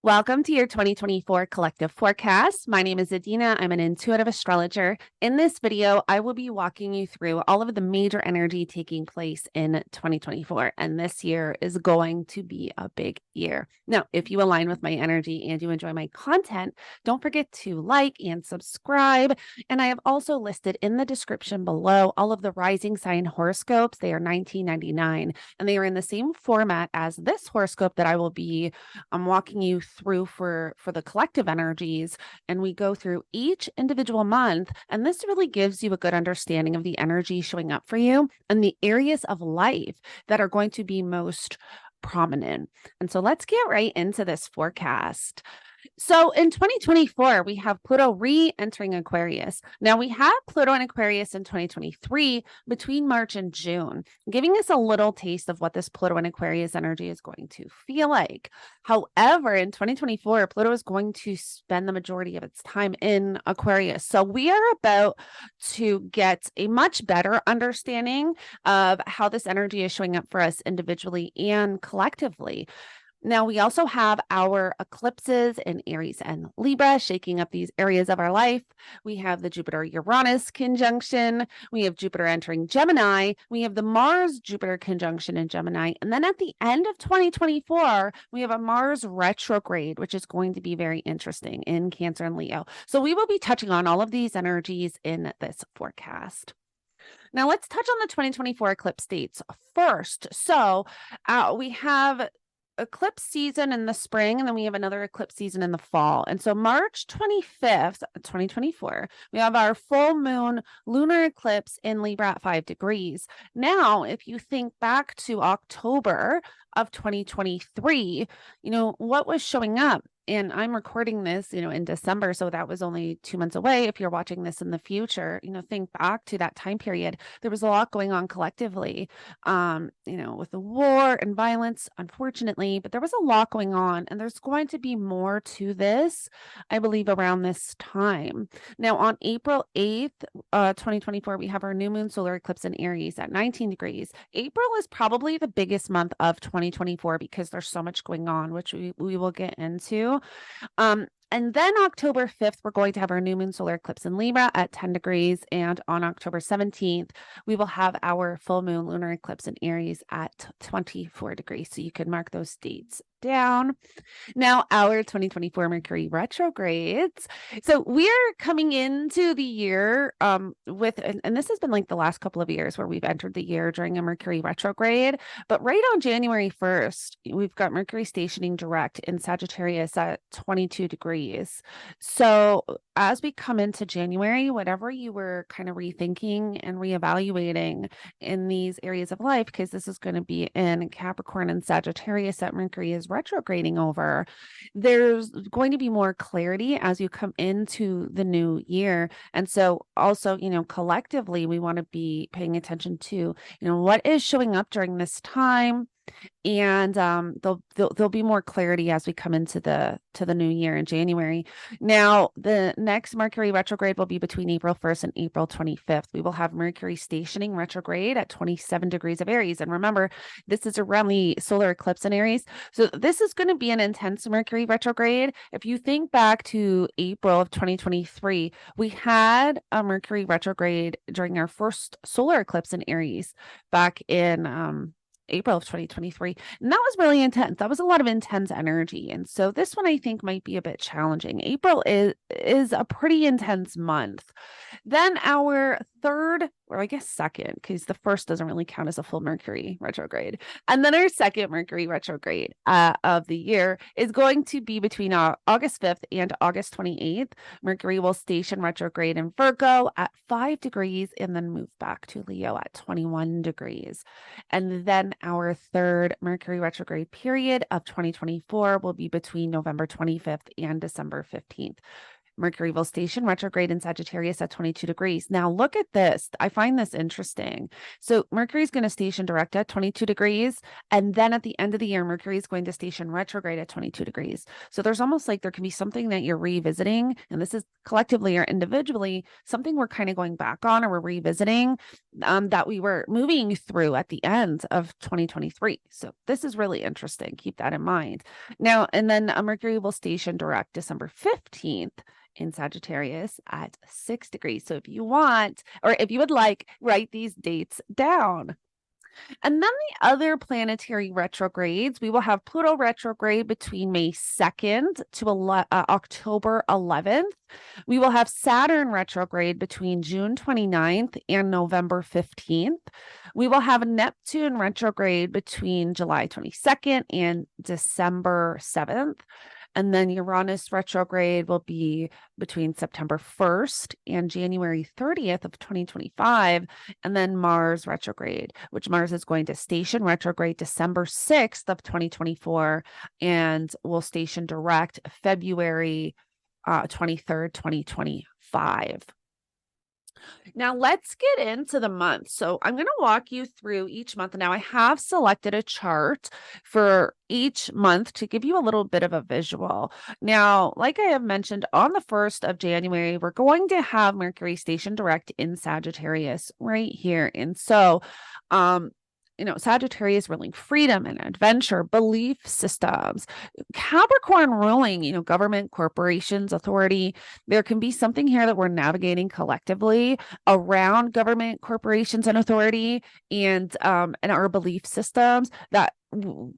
Welcome to your 2024 collective forecast. My name is Adina. I'm an intuitive astrologer. In this video, I will be walking you through all of the major energy taking place in 2024. And this year is going to be a big year. Now, if you align with my energy and you enjoy my content, don't forget to like and subscribe. And I have also listed in the description below all of the rising sign horoscopes. They are $19.99 and they are in the same format as this horoscope that I will be walking you through for the collective energies, and we go through each individual month, and this really gives you a good understanding of the energy showing up for you and the areas of life that are going to be most prominent. And so let's get right into this forecast. So in 2024, we have Pluto re-entering Aquarius. Now we had Pluto in Aquarius in 2023 between March and June, giving us a little taste of what this Pluto in Aquarius energy is going to feel like. However, in 2024, Pluto is going to spend the majority of its time in Aquarius. So we are about to get a much better understanding of how this energy is showing up for us individually and collectively. Now, we also have our eclipses in Aries and Libra shaking up these areas of our life. We have the Jupiter-Uranus conjunction. We have Jupiter entering Gemini. We have the Mars-Jupiter conjunction in Gemini. And then at the end of 2024, we have a Mars retrograde, which is going to be very interesting in Cancer and Leo. So we will be touching on all of these energies in this forecast. Now, let's touch on the 2024 eclipse dates first. So we have eclipse season in the spring, and then we have another eclipse season in the fall. And so March 25th, 2024, we have our full moon lunar eclipse in Libra at 5 degrees. Now, if you think back to October of 2023, what was showing up? And I'm recording this, in December, so that was only 2 months away. If you're watching this in the future, think back to that time period. There was a lot going on collectively, with the war and violence, unfortunately, but there was a lot going on, and there's going to be more to this, I believe, around this time. Now, on April 8th, 2024, we have our new moon solar eclipse in Aries at 19 degrees. April is probably the biggest month of 2024 because there's so much going on, which we will get into. And then October 5th, we're going to have our new moon solar eclipse in Libra at 10 degrees. And on October 17th, we will have our full moon lunar eclipse in Aries at 24 degrees. So you can mark those dates down. Now, our 2024 Mercury retrogrades. So we're coming into the year with, and this has been like the last couple of years where we've entered the year during a Mercury retrograde. But right on January 1st, we've got Mercury stationing direct in Sagittarius at 22 degrees. So as we come into January, whatever you were kind of rethinking and reevaluating in these areas of life, because this is going to be in Capricorn and Sagittarius that Mercury is retrograding over, there's going to be more clarity as you come into the new year. And so also, collectively, we want to be paying attention to, what is showing up during this time. And there'll be more clarity as we come into the new year in January. Now, the next Mercury retrograde will be between April 1st and April 25th. We will have Mercury stationing retrograde at 27 degrees of Aries. And remember, this is around the solar eclipse in Aries. So this is going to be an intense Mercury retrograde. If you think back to April of 2023, we had a Mercury retrograde during our first solar eclipse in Aries back in April of 2023. And that was really intense. That was a lot of intense energy. And so this one I think might be a bit challenging. April is a pretty intense month. Then our third, or I guess second, because the first doesn't really count as a full Mercury retrograde. And then our second Mercury retrograde of the year is going to be between August 5th and August 28th. Mercury will station retrograde in Virgo at 5 degrees and then move back to Leo at 21 degrees. And then our third Mercury retrograde period of 2024 will be between November 25th and December 15th. Mercury will station retrograde in Sagittarius at 22 degrees. Now look at this. I find this interesting. So Mercury is going to station direct at 22 degrees. And then at the end of the year, Mercury is going to station retrograde at 22 degrees. So there's almost like there can be something that you're revisiting. And this is collectively or individually, something we're kind of going back on or we're revisiting that we were moving through at the end of 2023. So this is really interesting. Keep that in mind. Now, and then Mercury will station direct December 15th in Sagittarius at 6 degrees. So if you want, or if you would like, write these dates down. And then the other planetary retrogrades, we will have Pluto retrograde between May 2nd to October 11th. We will have Saturn retrograde between June 29th and November 15th. We will have Neptune retrograde between July 22nd and December 7th. And then Uranus retrograde will be between September 1st and January 30th of 2025. And then Mars retrograde, which Mars is going to station retrograde December 6th of 2024 and will station direct February 23rd, 2025. Now let's get into the month. So I'm going to walk you through each month. Now I have selected a chart for each month to give you a little bit of a visual. Now, like I have mentioned, on the 1st of January, we're going to have Mercury station direct in Sagittarius right here. And so, Sagittarius ruling freedom and adventure, belief systems. Capricorn ruling, government, corporations, authority. There can be something here that we're navigating collectively around government, corporations, and authority, and our belief systems that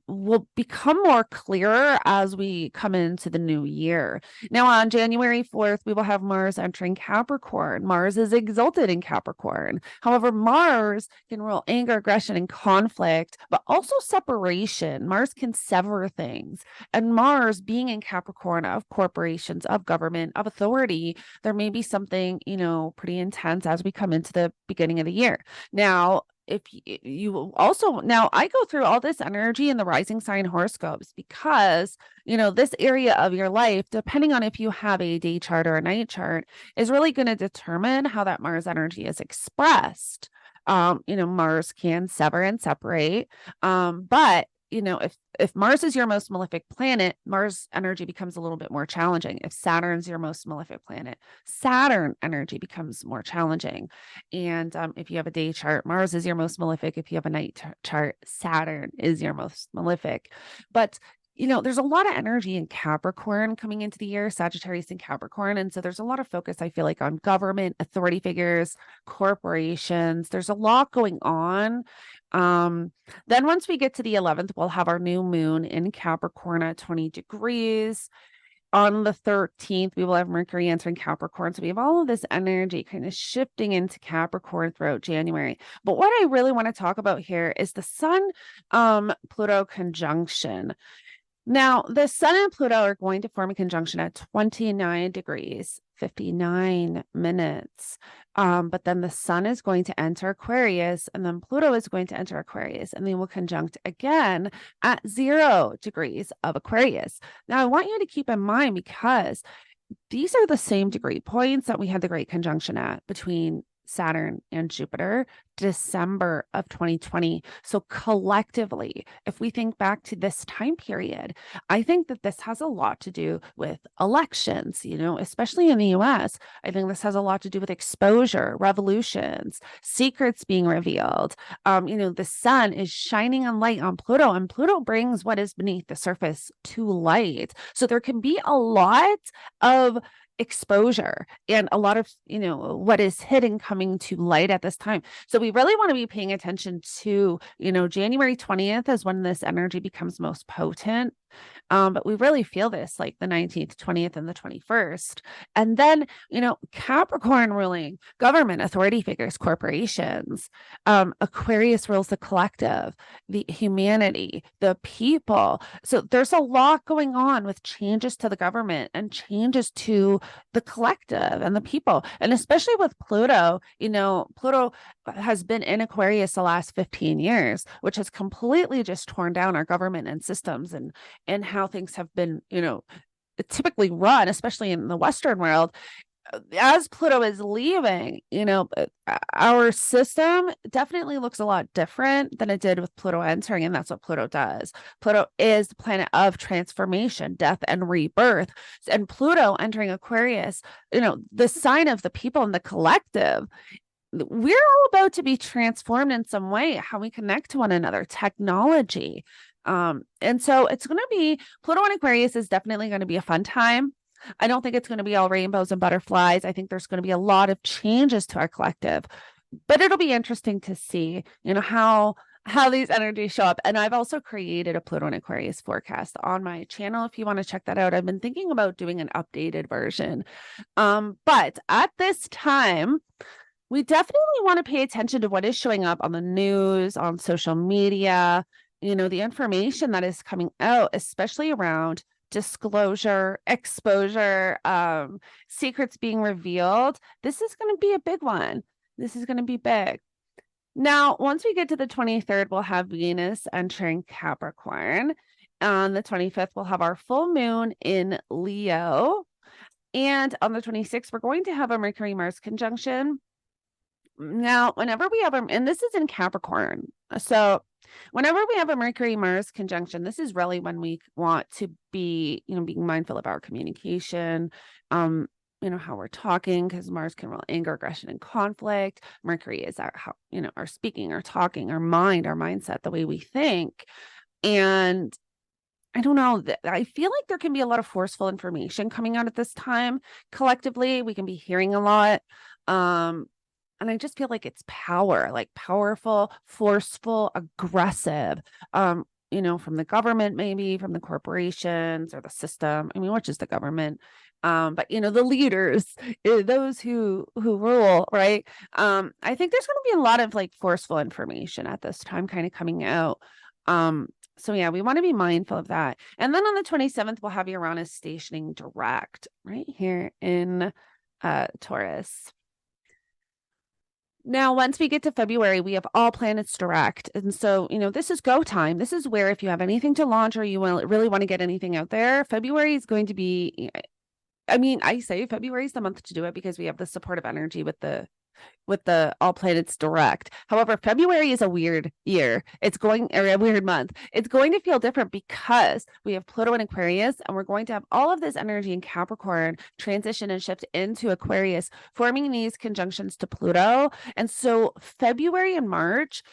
will become more clearer as we come into the new year. Now, on January 4th, we will have Mars entering Capricorn. Mars is exalted in Capricorn. However, Mars can rule anger, aggression, and conflict, but also separation. Mars can sever things. And Mars being in Capricorn of corporations, of government, of authority, there may be something, pretty intense as we come into the beginning of the year. Now, if you also, now I go through all this energy in the rising sign horoscopes because, this area of your life, depending on if you have a day chart or a night chart, is really going to determine how that Mars energy is expressed. Mars can sever and separate, but if Mars is your most malefic planet, Mars energy becomes a little bit more challenging. If Saturn's your most malefic planet, Saturn energy becomes more challenging. And if you have a day chart, Mars is your most malefic. If you have a night chart, Saturn is your most malefic. But there's a lot of energy in Capricorn coming into the year, Sagittarius and Capricorn. And so there's a lot of focus, I feel like, on government, authority figures, corporations. There's a lot going on. Then once we get to the 11th, we'll have our new moon in Capricorn at 20 degrees. On the 13th, we will have Mercury entering Capricorn. So we have all of this energy kind of shifting into Capricorn throughout January. But what I really want to talk about here is the Sun Pluto conjunction. Now, the Sun and Pluto are going to form a conjunction at 29 degrees, 59 minutes. But then the Sun is going to enter Aquarius, and then Pluto is going to enter Aquarius, and they will conjunct again at 0 degrees of Aquarius. Now, I want you to keep in mind, because these are the same degree points that we had the great conjunction at between Saturn and Jupiter, December of 2020. So collectively, if we think back to this time period, I think that this has a lot to do with elections, especially in the US. I think this has a lot to do with exposure, revolutions, secrets being revealed. The Sun is shining a light on Pluto, and Pluto brings what is beneath the surface to light. So there can be a lot of exposure and a lot of, what is hidden coming to light at this time. So we really want to be paying attention to, January 20th is when this energy becomes most potent. But we really feel this like the 19th, 20th, and the 21st. And then, Capricorn ruling government, authority figures, corporations. Aquarius rules the collective, the humanity, the people. So there's a lot going on with changes to the government and changes to the collective and the people. And especially with Pluto, Pluto has been in Aquarius the last 15 years, which has completely just torn down our government and systems and how things have been, typically run, especially in the Western world, as Pluto is leaving, our system definitely looks a lot different than it did with Pluto entering. And that's what Pluto does. Pluto is the planet of transformation, death, and rebirth. And Pluto entering Aquarius, the sign of the people in the collective, we're all about to be transformed in some way, how we connect to one another, technology. And so it's going to be, Pluto in Aquarius is definitely going to be a fun time. I don't think it's going to be all rainbows and butterflies. I think there's going to be a lot of changes to our collective, but it'll be interesting to see, how these energies show up. And I've also created a Pluto and Aquarius forecast on my channel. If you want to check that out, I've been thinking about doing an updated version. But at this time, we definitely want to pay attention to what is showing up on the news, on social media, the information that is coming out, especially around disclosure, exposure, secrets being revealed. This is going to be a big one. This is going to be big. Now, once we get to the 23rd, we'll have Venus entering Capricorn. On the 25th, we'll have our full moon in Leo. And on the 26th, we're going to have a Mercury-Mars conjunction. Now, whenever we have and this is in Capricorn. So whenever we have a Mercury-Mars conjunction, this is really when we want to be, being mindful of our communication, how we're talking, because Mars can rule anger, aggression, and conflict. Mercury is our speaking, our talking, our mind, our mindset, the way we think. And I don't know, I feel like there can be a lot of forceful information coming out at this time. Collectively, we can be hearing a lot. And I just feel like it's power, like powerful, forceful, aggressive, from the government, maybe from the corporations or the system. I mean, which is the government? But the leaders, those who rule, right? I think there's going to be a lot of like forceful information at this time kind of coming out. So yeah, we want to be mindful of that. And then on the 27th, we'll have Uranus stationing direct right here in Taurus. Now, once we get to February, we have all planets direct. And so, this is go time. This is where if you have anything to launch or you really want to get anything out there, February is going to be, I say February is the month to do it because we have the supportive energy with the all planets direct. However, February is a weird year. A weird month. It's going to feel different because we have Pluto in Aquarius, and we're going to have all of this energy in Capricorn transition and shift into Aquarius, forming these conjunctions to Pluto. And so February and March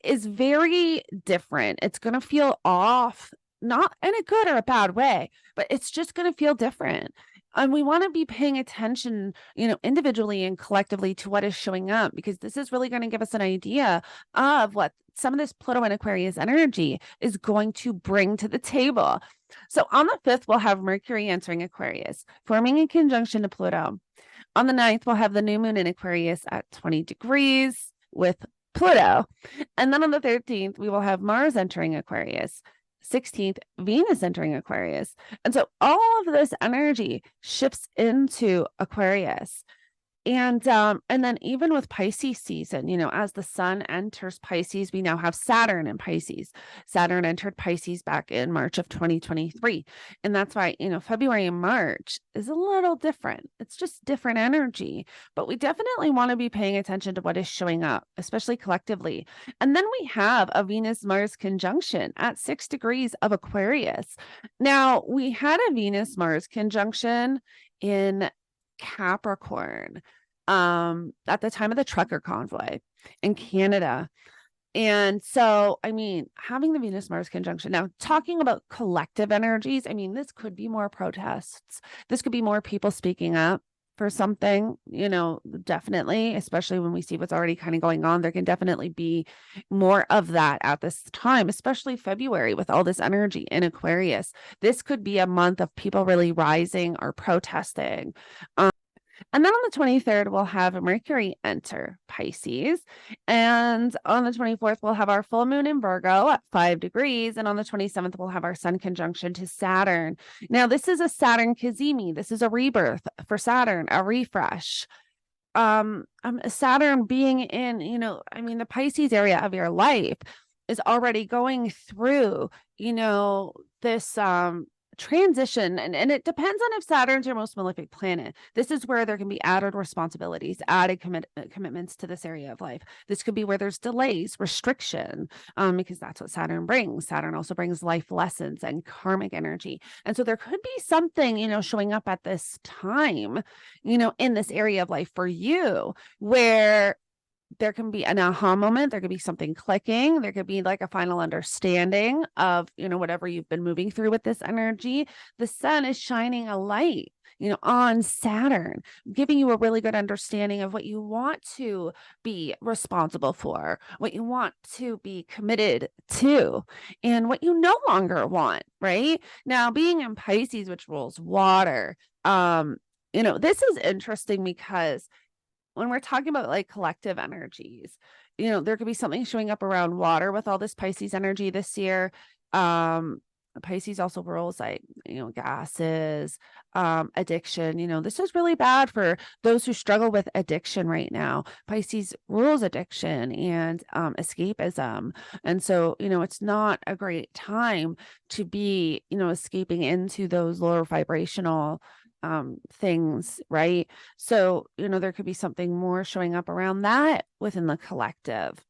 is very different. It's going to feel off, not in a good or a bad way, but it's just going to feel different. And we want to be paying attention, individually and collectively to what is showing up, because this is really going to give us an idea of what some of this Pluto and Aquarius energy is going to bring to the table. So on the 5th, we'll have Mercury entering Aquarius, forming a conjunction to Pluto. On the 9th, we'll have the new moon in Aquarius at 20 degrees with Pluto. And then on the 13th, we will have Mars entering Aquarius. 16th, Venus entering Aquarius. And so all of this energy shifts into Aquarius. And then even with Pisces season, as the sun enters Pisces, we now have Saturn in Pisces. Saturn entered Pisces back in March of 2023. And that's why, February and March is a little different. It's just different energy, but we definitely want to be paying attention to what is showing up, especially collectively. And then we have a Venus-Mars conjunction at 6 degrees of Aquarius. Now, we had a Venus-Mars conjunction in Capricorn at the time of the trucker convoy in Canada. And so, having the Venus-Mars conjunction, now talking about collective energies, this could be more protests. This could be more people speaking up for something, definitely, especially when we see what's already kind of going on. There can definitely be more of that at this time, especially February with all this energy in Aquarius. This could be a month of people really rising or protesting. And then on the 23rd, we'll have Mercury enter Pisces. And on the 24th, we'll have our full moon in Virgo at 5 degrees. And on the 27th, we'll have our sun conjunction to Saturn. Now, this is a Saturn Kazemi. This is a rebirth for Saturn, a refresh. Saturn being in, the Pisces area of your life is already going through, this transition, and it depends on if Saturn's your most malefic planet. This is where there can be added responsibilities, added commitments to this area of life. This could be where there's delays, restriction, because that's what Saturn brings. Saturn also brings life lessons and karmic energy. And so there could be something, showing up at this time, in this area of life for you where there can be an aha moment. There could be something clicking. There could be like a final understanding of, whatever you've been moving through with this energy. The sun is shining a light, on Saturn, giving you a really good understanding of what you want to be responsible for, what you want to be committed to, and what you no longer want, right? Now, being in Pisces, which rules water, this is interesting because when we're talking about like collective energies, there could be something showing up around water with all this Pisces energy this year. Pisces also rules like, gases, addiction. This is really bad for those who struggle with addiction right now. Pisces rules addiction and escapism. And so, it's not a great time to be, escaping into those lower vibrational things, right? So, there could be something more showing up around that within the collective.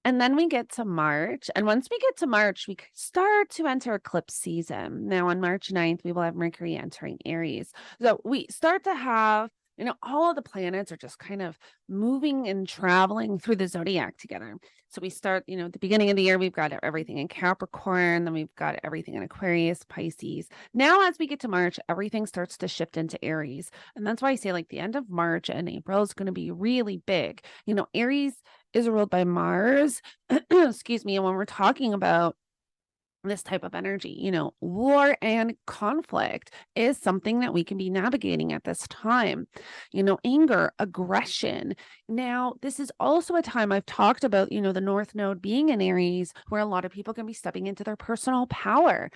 And then we get to March. And once we get to March, we start to enter eclipse season. Now on March 9th, we will have Mercury entering Aries. So we start to have, all of the planets are just kind of moving and traveling through the zodiac together. So we start, at the beginning of the year, we've got everything in Capricorn, then we've got everything in Aquarius, Pisces. Now, as we get to March, everything starts to shift into Aries. And that's why I say like the end of March and April is going to be really big. Aries is ruled by Mars, excuse me. And when we're talking about this type of energy, war and conflict is something that we can be navigating at this time, anger, aggression. Now, this is also a time I've talked about, the North Node being in Aries, where a lot of people can be stepping into their personal power,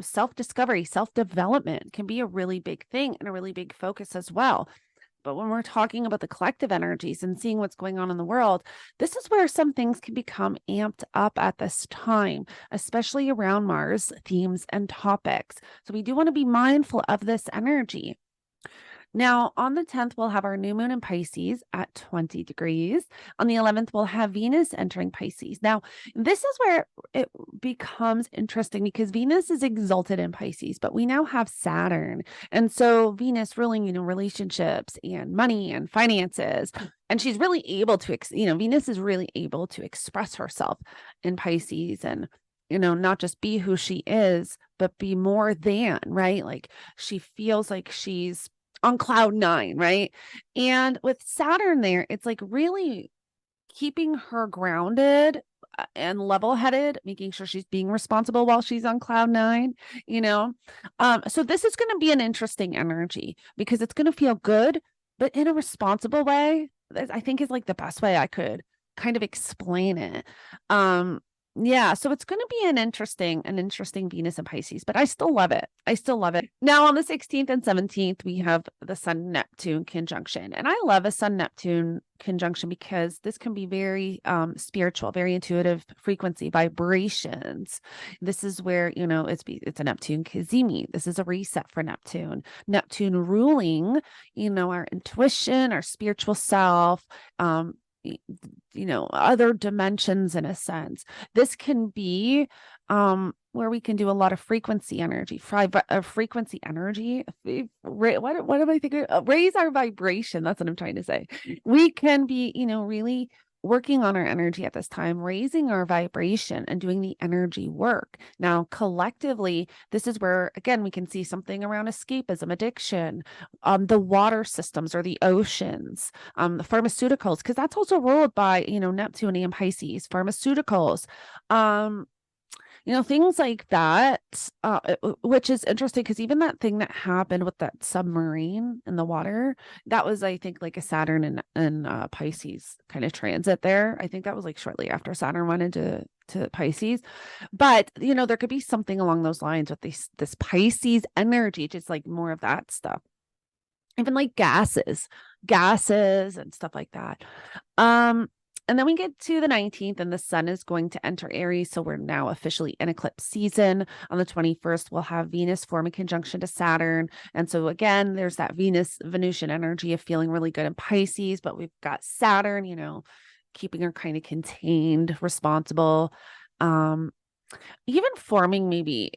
self-discovery, self-development can be a really big thing and a really big focus as well. But when we're talking about the collective energies and seeing what's going on in the world, this is where some things can become amped up at this time, especially around Mars themes and topics. So we do want to be mindful of this energy. Now, on the 10th, we'll have our new moon in Pisces at 20 degrees. On the 11th, we'll have Venus entering Pisces. Now, this is where it becomes interesting because Venus is exalted in Pisces, but we now have Saturn. And so Venus ruling, relationships and money and finances. And she's really able to, Venus is really able to express herself in Pisces and not just be who she is, but be more than, right? Like she feels like she's on cloud 9, right? And with Saturn there, it's like really keeping her grounded and level-headed, making sure she's being responsible while she's on cloud 9, So this is going to be an interesting energy because it's going to feel good, but in a responsible way. I think is like the best way I could kind of explain it. Yeah, so it's going to be an interesting Venus and Pisces, but I still love it. Now on the 16th and 17th, we have the Sun-Neptune conjunction. And I love a Sun-Neptune conjunction because this can be very spiritual, very intuitive frequency vibrations. This is where, it's a Neptune Cazimi. This is a reset for Neptune. Neptune ruling, our intuition, our spiritual self, other dimensions in a sense. This can be where we can do a lot of frequency energy, frequency energy. What am I thinking? Raise our vibration. That's what I'm trying to say. We can be, really working on our energy at this time, raising our vibration and doing the energy work. Now, collectively, this is where, again, we can see something around escapism, addiction, the water systems or the oceans, the pharmaceuticals, because that's also ruled by, Neptune and Pisces, pharmaceuticals, things like that, which is interesting because even that thing that happened with that submarine in the water, that was, I think, like a Saturn and Pisces kind of transit there. I think that was like shortly after Saturn went into Pisces. But, there could be something along those lines with this Pisces energy, just like more of that stuff. Even like gases and stuff like that. And then we get to the 19th and the sun is going to enter Aries. So we're now officially in eclipse season. On the 21st, we'll have Venus form a conjunction to Saturn. And so again, there's that Venusian energy of feeling really good in Pisces, but we've got Saturn, keeping her kind of contained, responsible, even forming maybe.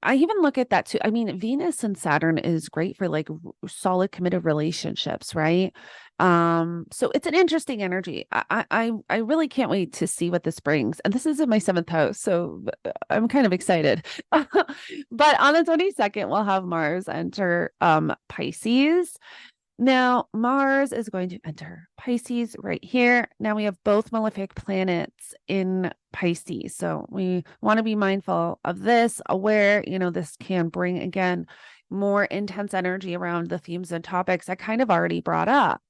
I even look at that too. I mean, Venus and Saturn is great for like solid committed relationships, right? So it's an interesting energy. I really can't wait to see what this brings. And this is in my 7th house, so I'm kind of excited. But on the 22nd, we'll have Mars enter Pisces. Now, Mars is going to enter Pisces right here. Now we have both malefic planets in Pisces. So we want to be mindful of this, aware, this can bring, again, more intense energy around the themes and topics I kind of already brought up.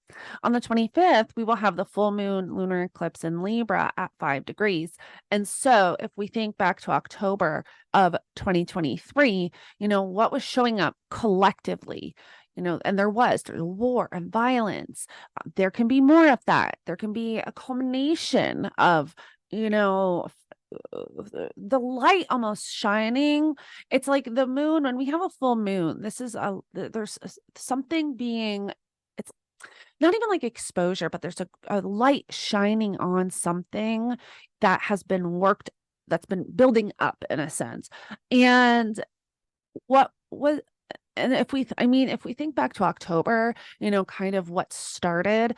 On the 25th, we will have the full moon lunar eclipse in Libra at 5 degrees. And so if we think back to October of 2023, what was showing up collectively? And there's war and violence. There can be more of that. There can be a culmination of, the light almost shining. It's like the moon, when we have a full moon, there's something being, it's not even like exposure, but there's a light shining on something that has been worked, that's been building up in a sense. And if we think back to October, kind of what started,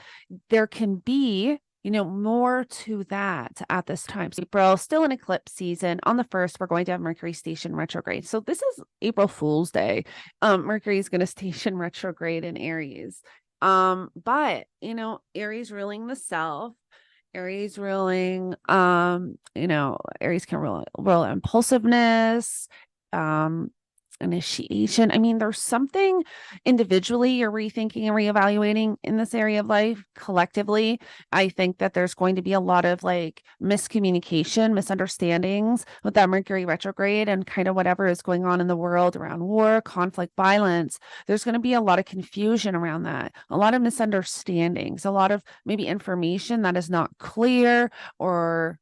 there can be, more to that at this time. So April, still in eclipse season. On the 1st, we're going to have Mercury station retrograde. So this is April Fool's Day. Mercury is going to station retrograde in Aries. But, Aries ruling the self. Aries ruling, Aries can rule impulsiveness, initiation. I mean, there's something individually you're rethinking and reevaluating in this area of life. Collectively, I think that there's going to be a lot of like miscommunication, misunderstandings with that Mercury retrograde and kind of whatever is going on in the world around war, conflict, violence. There's going to be a lot of confusion around that, a lot of misunderstandings, a lot of maybe information that is not clear or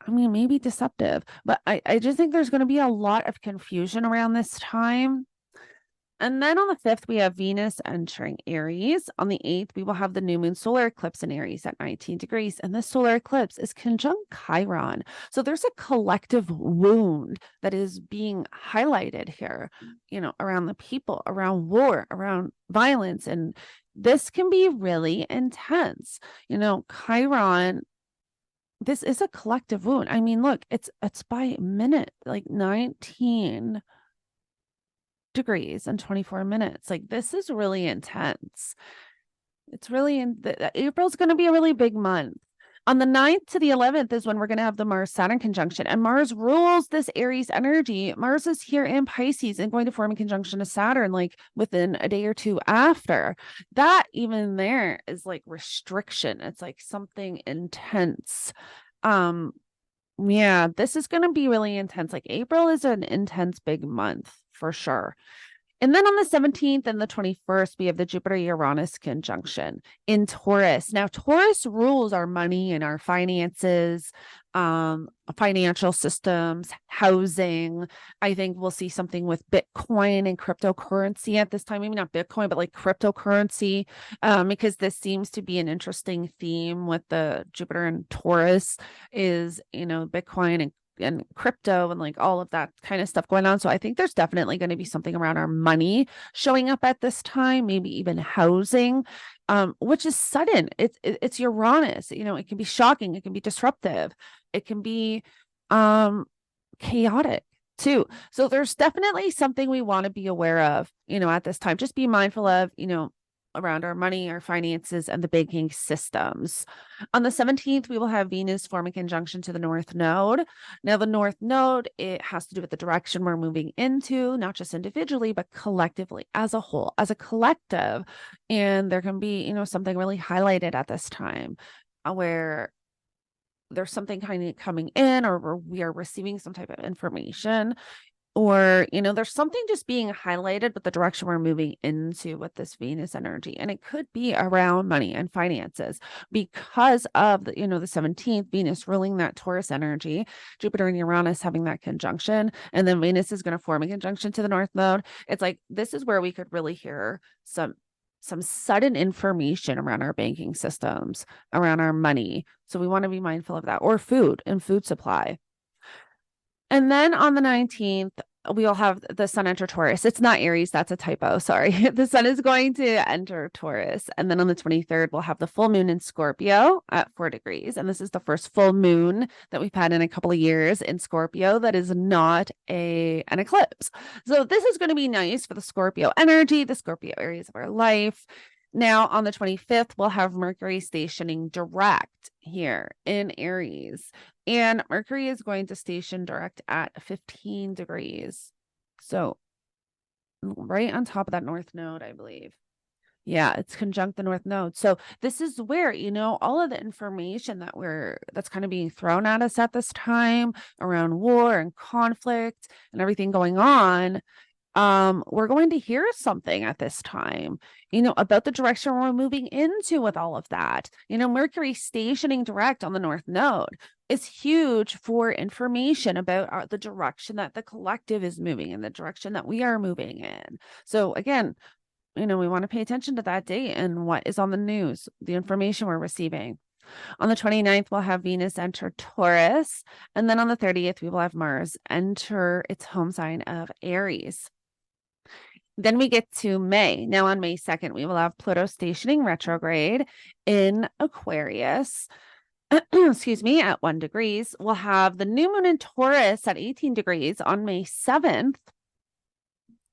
maybe deceptive, but I just think there's going to be a lot of confusion around this time. And then on the 5th, we have Venus entering Aries. On the 8th, we will have the new moon solar eclipse in Aries at 19 degrees. And this solar eclipse is conjunct Chiron. So there's a collective wound that is being highlighted here, around the people, around war, around violence. And this can be really intense. Chiron, this is a collective wound. I mean, look, it's by minute, like 19 degrees and 24 minutes. Like, this is really intense. It's really April's going to be a really big month. On the 9th to the 11th is when we're going to have the Mars-Saturn conjunction, and Mars rules this Aries energy. Mars is here in Pisces and going to form a conjunction to Saturn, like within a day or two after. That even there is like restriction. It's like something intense. Yeah, this is going to be really intense. Like April is an intense big month for sure. And then on the 17th and the 21st, we have the Jupiter-Uranus conjunction in Taurus. Now, Taurus rules our money and our finances, financial systems, housing. I think we'll see something with Bitcoin and cryptocurrency at this time. Maybe not Bitcoin, but like cryptocurrency, because this seems to be an interesting theme with the Jupiter and Taurus is, Bitcoin and crypto and like all of that kind of stuff going on. So I think there's definitely going to be something around our money showing up at this time, maybe even housing, which is sudden. It's Uranus, it can be shocking. It can be disruptive. It can be chaotic too. So there's definitely something we want to be aware of, at this time. Just be mindful of, around our money, our finances, and the banking systems. On the 17th, we will have Venus forming conjunction to the North Node. Now, the North Node, it has to do with the direction we're moving into, not just individually, but collectively as a whole, as a collective. And there can be, something really highlighted at this time where there's something kind of coming in or we are receiving some type of information or, there's something just being highlighted with the direction we're moving into with this Venus energy. And it could be around money and finances because of the 17th, Venus ruling that Taurus energy, Jupiter and Uranus having that conjunction. And then Venus is going to form a conjunction to the North Node. It's like, this is where we could really hear some sudden information around our banking systems, around our money. So we want to be mindful of that, or food and food supply. And then on the 19th, we'll have the sun enter Taurus. It's not Aries. That's a typo. Sorry. The sun is going to enter Taurus. And then on the 23rd, we'll have the full moon in Scorpio at 4 degrees. And this is the first full moon that we've had in a couple of years in Scorpio that is not an eclipse. So this is going to be nice for the Scorpio energy, the Scorpio areas of our life. Now, on the 25th, we'll have Mercury stationing direct here in Aries. And Mercury is going to station direct at 15 degrees. So right on top of that North Node, I believe. Yeah, it's conjunct the North Node. So this is where, all of the information that's kind of being thrown at us at this time around war and conflict and everything going on. We're going to hear something at this time, about the direction we're moving into with all of that. Mercury stationing direct on the North Node is huge for information about the direction that the collective is moving in, the direction that we are moving in. So again, we want to pay attention to that date and what is on the news, the information we're receiving. On the 29th, we'll have Venus enter Taurus. And then on the 30th, we will have Mars enter its home sign of Aries. Then we get to May. Now on May 2nd, we will have Pluto stationing retrograde in Aquarius. Excuse me, at 1 degrees. We'll have the new moon in Taurus at 18 degrees on May 7th.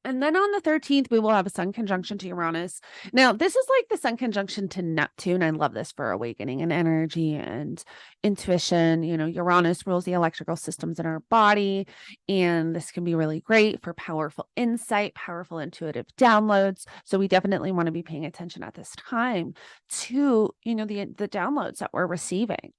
And then on the 13th, we will have a sun conjunction to Uranus. Now, this is like the sun conjunction to Neptune. I love this for awakening and energy and intuition. Uranus rules the electrical systems in our body. And this can be really great for powerful insight, powerful intuitive downloads. So we definitely want to be paying attention at this time to, the downloads that we're receiving.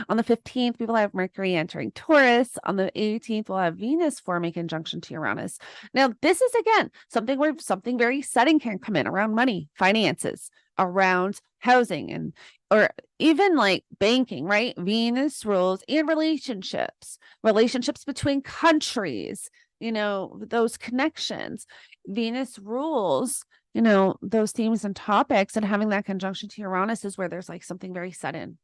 On the 15th, we will have Mercury entering Taurus. On the 18th, we'll have Venus forming conjunction to Uranus. Now, this is, again, something where something very sudden can come in around money, finances, around housing, or even like banking, right? Venus rules and relationships between countries, those connections. Venus rules those themes and topics, and having that conjunction to Uranus is where there's like something very sudden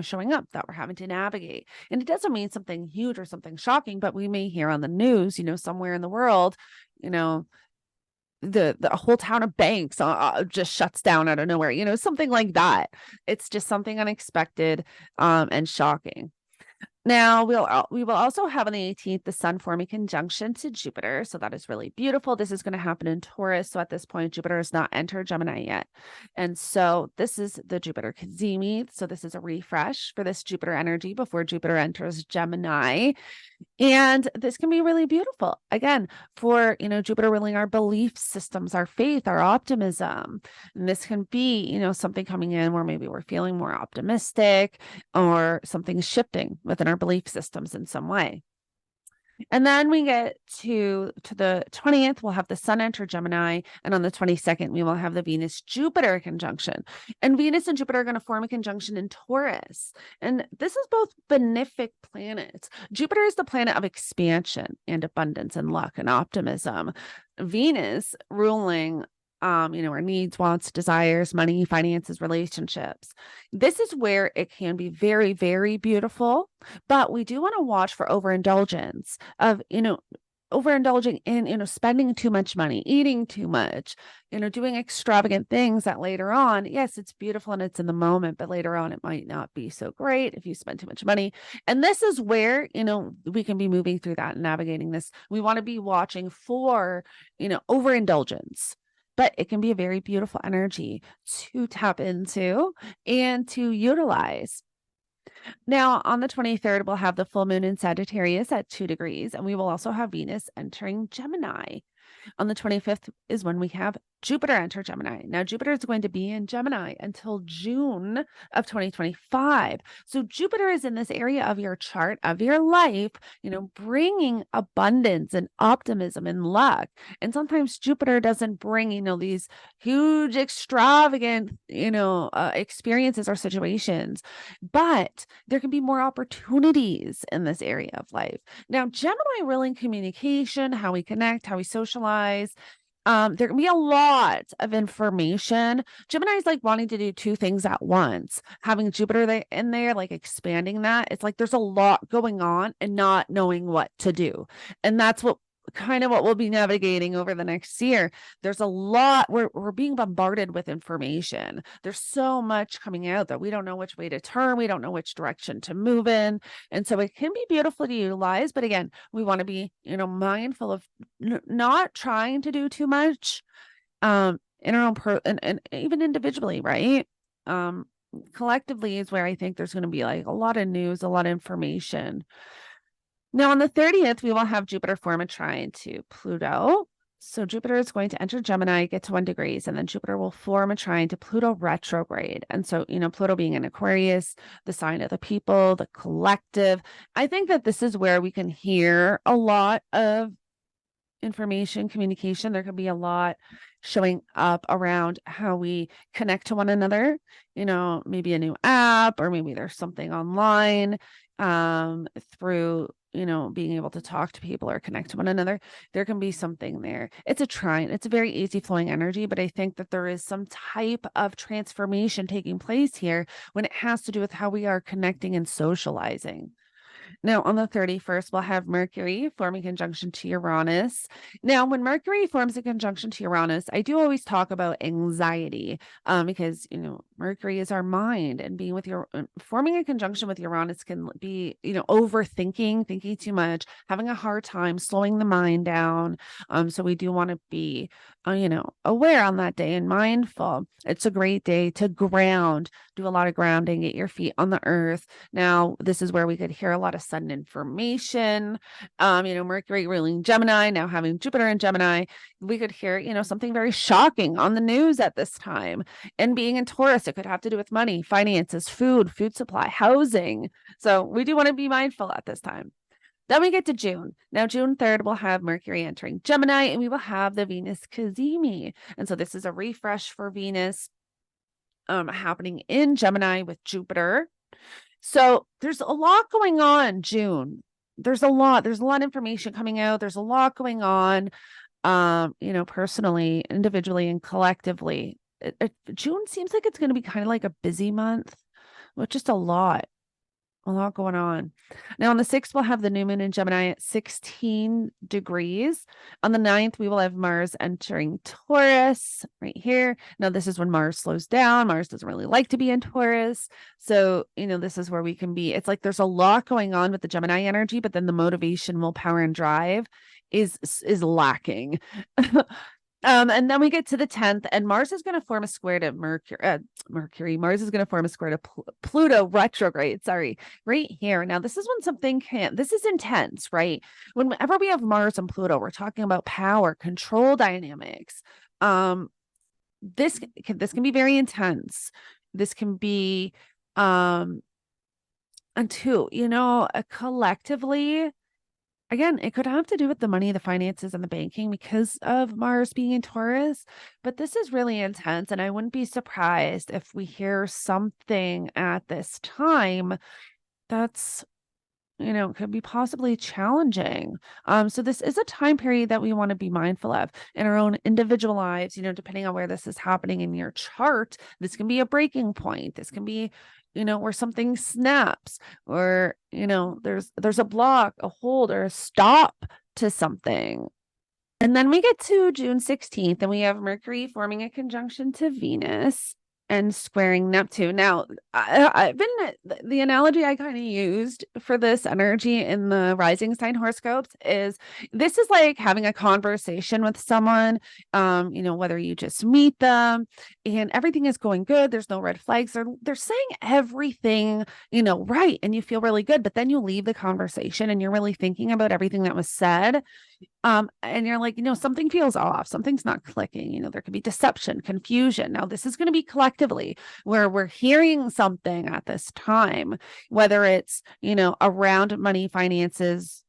showing up that we're having to navigate. And it doesn't mean something huge or something shocking, but we may hear on the news, somewhere in the world, the whole town of Banks just shuts down out of nowhere, something like that. It's just something unexpected and shocking. Now, we will also have on the 18th, the sun forming conjunction to Jupiter. So that is really beautiful. This is going to happen in Taurus. So at this point, Jupiter has not entered Gemini yet. And so this is the Jupiter Kazemi. So this is a refresh for this Jupiter energy before Jupiter enters Gemini. And this can be really beautiful, again, for, Jupiter ruling our belief systems, our faith, our optimism. And this can be, something coming in where maybe we're feeling more optimistic, or something shifting within our belief systems in some way. And then we get to the 20th, we'll have the sun enter Gemini. And on the 22nd, we will have the Venus-Jupiter conjunction. And Venus and Jupiter are going to form a conjunction in Taurus. And this is both benefic planets. Jupiter is the planet of expansion and abundance and luck and optimism. Venus ruling our needs, wants, desires, money, finances, relationships. This is where it can be very, very beautiful, but we do want to watch for overindulgence of, overindulging in, spending too much money, eating too much, doing extravagant things that later on, yes, it's beautiful and it's in the moment, but later on it might not be so great if you spend too much money. And this is where, we can be moving through that and navigating this. We want to be watching for, overindulgence. But it can be a very beautiful energy to tap into and to utilize. Now, on the 23rd, we'll have the full moon in Sagittarius at 2 degrees, and we will also have Venus entering Gemini. On the 25th is when we have Jupiter enter Gemini. Now, Jupiter is going to be in Gemini until June of 2025. So Jupiter is in this area of your chart, of your life, bringing abundance and optimism and luck. And sometimes Jupiter doesn't bring, these huge, extravagant, experiences or situations, but there can be more opportunities in this area of life. Now, Gemini really in communication, how we connect, how we socialize. There can be a lot of information. Gemini is like wanting to do two things at once. Having Jupiter in there, like expanding that, it's like there's a lot going on and not knowing what to do. And that's what we'll be navigating over the next year. There's a lot, we're being bombarded with information. There's so much coming out that we don't know which way to turn. We don't know which direction to move in. And so it can be beautiful to utilize, but again, we want to be, mindful of not trying to do too much, in our own and even individually, right? Collectively is where I think there's going to be like a lot of news, a lot of information. Now, on the 30th, we will have Jupiter form a trine to Pluto. So Jupiter is going to enter Gemini, get to 1 degree, and then Jupiter will form a trine to Pluto retrograde. And so, Pluto being in Aquarius, the sign of the people, the collective. I think that this is where we can hear a lot of information, communication. There could be a lot showing up around how we connect to one another, maybe a new app, or maybe there's something online through being able to talk to people or connect to one another. There can be something there. It's a trine. It's a very easy flowing energy, but I think that there is some type of transformation taking place here when it has to do with how we are connecting and socializing. Now, on the 31st, we'll have Mercury forming conjunction to Uranus. Now, when Mercury forms a conjunction to Uranus, I do always talk about anxiety because, Mercury is our mind, and being with forming a conjunction with Uranus can be, overthinking, thinking too much, having a hard time slowing the mind down. So we do want to be, aware on that day and mindful. It's a great day to ground, do a lot of grounding, get your feet on the earth. Now, this is where we could hear a lot of sudden information. Mercury ruling Gemini, now having Jupiter in Gemini, we could hear, something very shocking on the news at this time. And being in Taurus, it could have to do with money, finances, food supply, housing. So we do want to be mindful at this time. Then we get to June. Now, June 3rd, we'll have Mercury entering Gemini, and we will have the Venus Cazimi. And so this is a refresh for Venus happening in Gemini with Jupiter. So there's a lot going on, June. There's a lot of information coming out. There's a lot going on, personally, individually, and collectively. June seems like it's going to be kind of like a busy month with just a lot going on. Now, on the 6th, we'll have the new moon in Gemini at 16 degrees. On the 9th, we will have Mars entering Taurus right here. Now, this is when Mars slows down. Mars doesn't really like to be in Taurus. So, this is where we can be. It's like there's a lot going on with the Gemini energy, but then the motivation, willpower, and drive is lacking. And then we get to the 10th, and Mars is going to form a square to Mercury. Mars is going to form a square to Pluto retrograde. Sorry, right here. Now, this is when something this is intense, right? Whenever we have Mars and Pluto, we're talking about power, control dynamics. This can be very intense. This can be, collectively. Again, it could have to do with the money, the finances, and the banking because of Mars being in Taurus, but this is really intense, and I wouldn't be surprised if we hear something at this time that's, could be possibly challenging. So this is a time period that we want to be mindful of in our own individual lives, depending on where this is happening in your chart. This can be a breaking point. This can be where something snaps, or, there's a block, a hold, or a stop to something. And then we get to June 16th, and we have Mercury forming a conjunction to Venus and squaring Neptune. Now, the analogy I kind of used for this energy in the rising sign horoscopes is this is like having a conversation with someone, whether you just meet them and everything is going good. There's no red flags. They're saying everything, right. And you feel really good, but then you leave the conversation and you're really thinking about everything that was said. And you're like, something feels off, something's not clicking, there could be deception, confusion. Now, this is going to be collectively where we're hearing something at this time, whether it's, around money, finances,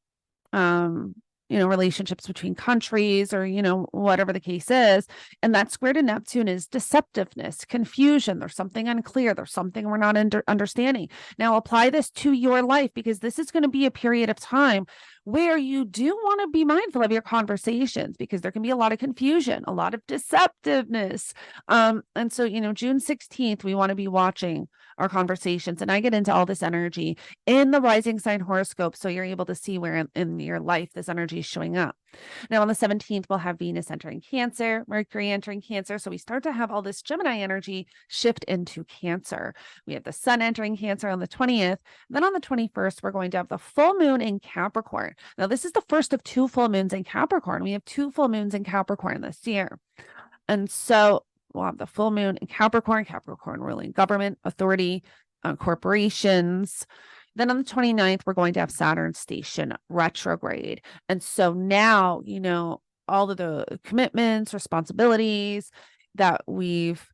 relationships between countries or, whatever the case is. And that square to Neptune is deceptiveness, confusion. There's something unclear. There's something we're not understanding. Now apply this to your life, because this is going to be a period of time where you do want to be mindful of your conversations, because there can be a lot of confusion, a lot of deceptiveness. And so, June 16th, we want to be watching our conversations. And I get into all this energy in the rising sign horoscope, so you're able to see where in your life this energy is showing up. Now, on the 17th, we'll have Venus entering Cancer, Mercury entering Cancer. So we start to have all this Gemini energy shift into Cancer. We have the Sun entering Cancer on the 20th. Then on the 21st, we're going to have the full moon in Capricorn. Now, this is the first of 2 full moons in Capricorn. We have 2 full moons in Capricorn this year. And so we'll have the full moon in Capricorn ruling government, authority, corporations. Then on the 29th, we're going to have Saturn station retrograde. And so now, all of the commitments, responsibilities that we've,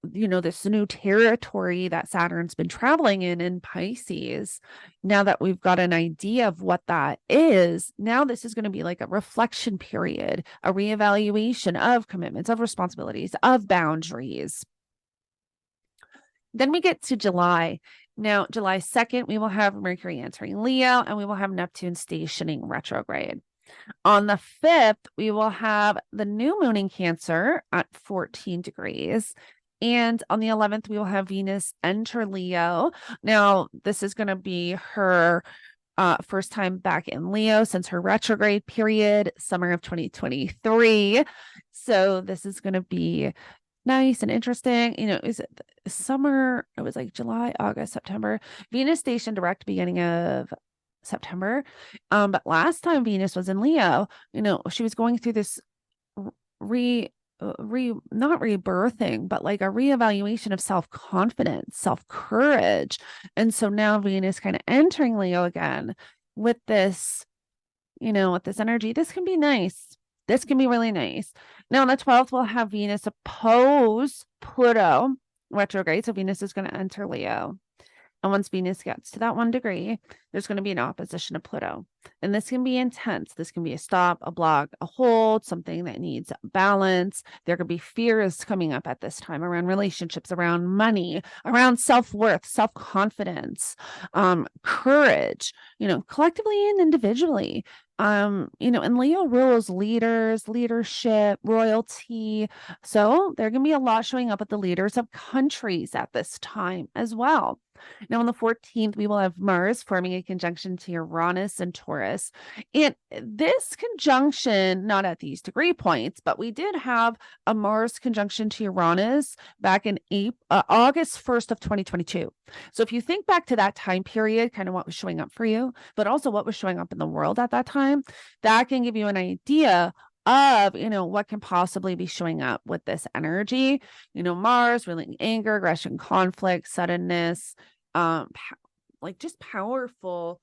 this new territory that Saturn's been traveling in Pisces, now that we've got an idea of what that is, now this is going to be like a reflection period, a reevaluation of commitments, of responsibilities, of boundaries. Then we get to July. Now, July 2nd, we will have Mercury entering Leo, and we will have Neptune stationing retrograde. On the 5th, we will have the new moon in Cancer at 14 degrees. And on the 11th, we will have Venus enter Leo. Now, this is going to be her first time back in Leo since her retrograde period, summer of 2023. So this is going to be nice and interesting. Is it summer? It was like July, August, September. Venus station direct beginning of September. But last time Venus was in Leo, she was going through this not rebirthing, but like a reevaluation of self-confidence, self-courage. And so now Venus kind of entering Leo again with this, with this energy. This can be nice. This can be really nice. Now on the 12th, we'll have Venus oppose Pluto retrograde. So Venus is going to enter Leo. And once Venus gets to that 1 degree, there's going to be an opposition to Pluto. And this can be intense. This can be a stop, a block, a hold, something that needs balance. There could be fears coming up at this time around relationships, around money, around self-worth, self-confidence, courage, collectively and individually. And Leo rules leaders, leadership, royalty. So there can be a lot showing up at the leaders of countries at this time as well. Now on the 14th, we will have Mars forming a conjunction to Uranus and Taurus. And this conjunction, not at these degree points, but we did have a Mars conjunction to Uranus back in August 1st of 2022. So if you think back to that time period, kind of what was showing up for you, but also what was showing up in the world at that time, that can give you an idea of, what can possibly be showing up with this energy. Mars, really anger, aggression, conflict, suddenness, like just powerful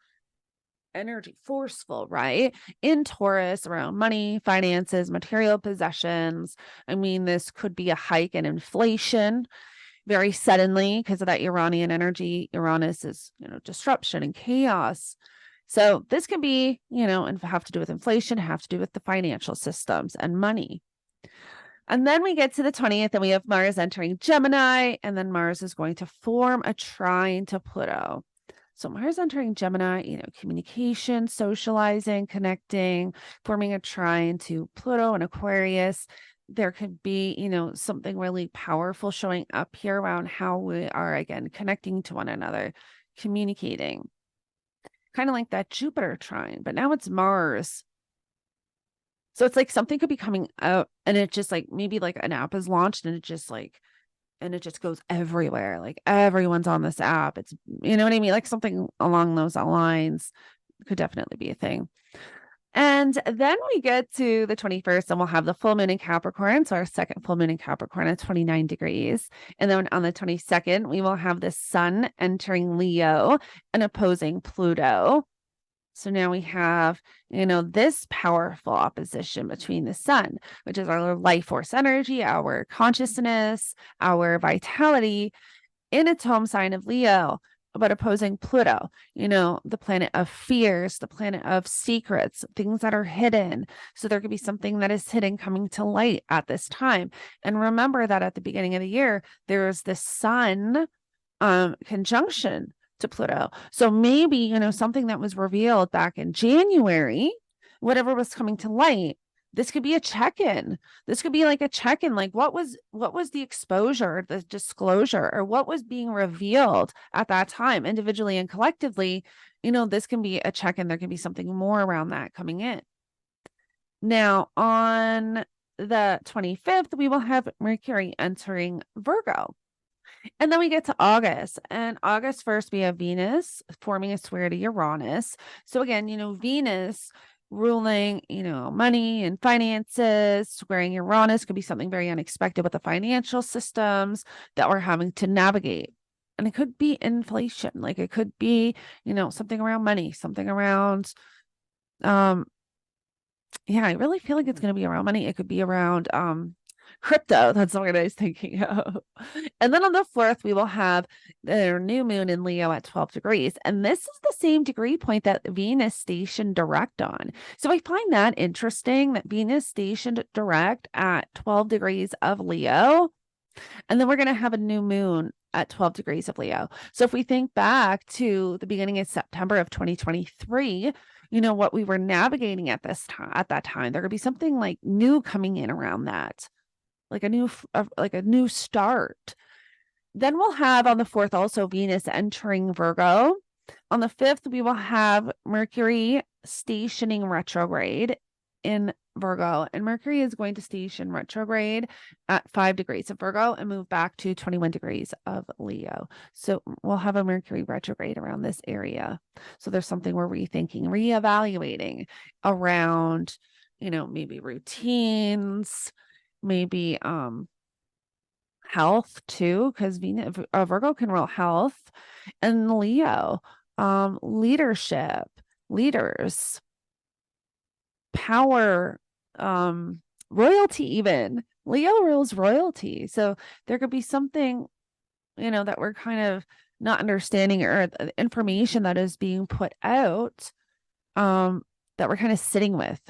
energy, forceful, right? In Taurus, around money, finances, material possessions. I mean, this could be a hike in inflation very suddenly because of that Uranian energy. Uranus is, disruption and chaos. So this can be, and have to do with inflation, have to do with the financial systems and money. And then we get to the 20th and we have Mars entering Gemini, and then Mars is going to form a trine to Pluto. So Mars entering Gemini, communication, socializing, connecting, forming a trine to Pluto and Aquarius. There could be, something really powerful showing up here around how we are, again, connecting to one another, communicating. Kind of like that Jupiter trine, but now it's Mars. So it's like something could be coming out and it just like, maybe like an app is launched and it just goes everywhere. Like everyone's on this app. It's, you know what I mean? Like something along those lines could definitely be a thing. And then we get to the 21st and we'll have the full moon in Capricorn. So our second full moon in Capricorn at 29 degrees. And then on the 22nd, we will have the sun entering Leo and opposing Pluto. So now we have, this powerful opposition between the sun, which is our life force energy, our consciousness, our vitality in its home sign of Leo, but opposing Pluto, the planet of fears, the planet of secrets, things that are hidden. So there could be something that is hidden coming to light at this time. And remember that at the beginning of the year, there's the sun conjunction to Pluto. So maybe, something that was revealed back in January, whatever was coming to light, this could be a check-in. This could be like a check-in, like what was the exposure, the disclosure, or what was being revealed at that time, individually and collectively. This can be a check-in. There can be something more around that coming in. Now, on the 25th, we will have Mercury entering Virgo. And then we get to August, and August 1st, we have Venus forming a square to Uranus. So again, Venus ruling, money and finances, squaring Uranus could be something very unexpected with the financial systems that we're having to navigate. And it could be inflation, like it could be, something around money, something around, I really feel like it's going to be around money. It could be around, crypto. That's what I was thinking of. And then on the 4th, we will have their new moon in Leo at 12 degrees. And this is the same degree point that Venus stationed direct on. So I find that interesting that Venus stationed direct at 12 degrees of Leo. And then we're going to have a new moon at 12 degrees of Leo. So if we think back to the beginning of September of 2023, what we were navigating at that time, there could be something like new coming in around that. Like a new start. Then we'll have on the 4th also Venus entering Virgo. On the 5th, we will have Mercury stationing retrograde in Virgo. And Mercury is going to station retrograde at 5 degrees of Virgo and move back to 21 degrees of Leo. So we'll have a Mercury retrograde around this area. So there's something we're rethinking, reevaluating around, maybe routines, maybe health too, because Virgo can rule health, and Leo, leadership, leaders, power, royalty. Even Leo rules royalty, so there could be something that we're kind of not understanding, or the information that is being put out that we're kind of sitting with,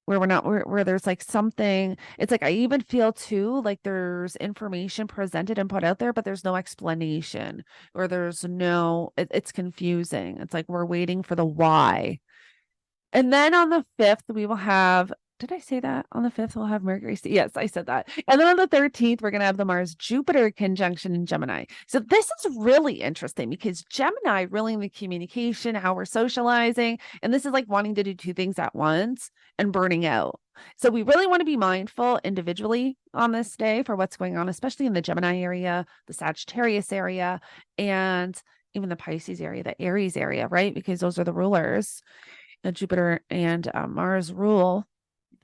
where we're not, where there's like something. It's like I even feel too like there's information presented and put out there, but there's no explanation, or there's no, it's confusing. It's like we're waiting for the why. And then on the 5th, we will have, did I say that? On the 5th, we'll have Mercury. Yes, I said that. And then on the 13th, we're going to have the Mars-Jupiter conjunction in Gemini. So this is really interesting because Gemini ruling the communication, how we're socializing. And this is like wanting to do two things at once and burning out. So we really want to be mindful individually on this day for what's going on, especially in the Gemini area, the Sagittarius area, and even the Pisces area, the Aries area, right? Because those are the rulers. Jupiter and Mars rule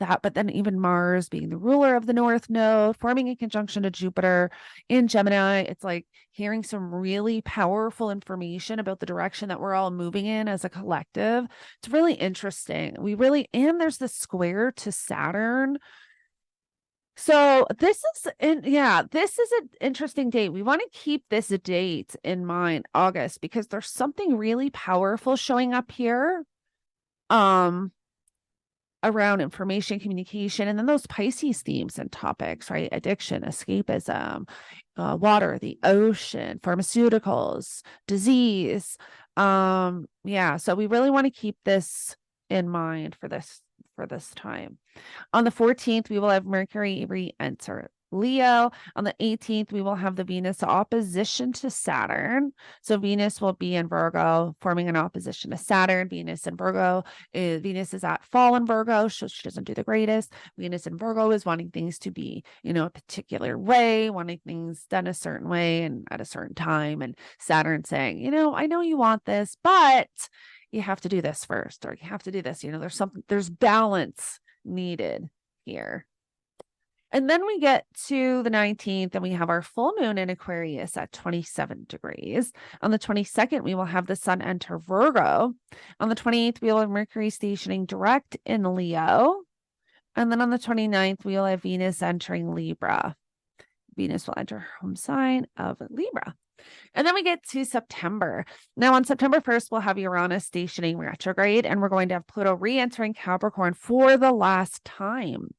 that, but then even Mars being the ruler of the North Node, forming a conjunction to Jupiter in Gemini, it's like hearing some really powerful information about the direction that we're all moving in as a collective. It's really interesting. And there's the square to Saturn. So this is an interesting date. We want to keep this date in mind, August, because there's something really powerful showing up here. Around information, communication, and then those Pisces themes and topics, right? Addiction, escapism, water, the ocean, pharmaceuticals, disease. So we really want to keep this in mind for this time. On the 14th, we will have Mercury re-enter Leo. On the 18th, we will have the Venus opposition to Saturn. So Venus will be in Virgo, forming an opposition to Saturn. Venus in Virgo, Venus is at fall in Virgo, so she doesn't do the greatest. Venus in Virgo is wanting things to be, a particular way, wanting things done a certain way and at a certain time. And Saturn saying, I know you want this, but you have to do this first, or you have to do this. There's balance needed here. And then we get to the 19th and we have our full moon in Aquarius at 27 degrees. On the 22nd, we will have the sun enter Virgo. On the 28th, we will have Mercury stationing direct in Leo. And then on the 29th, we will have Venus entering Libra. Venus will enter her home sign of Libra. And then we get to September. Now on September 1st, we'll have Uranus stationing retrograde, and we're going to have Pluto re-entering Capricorn for the last time.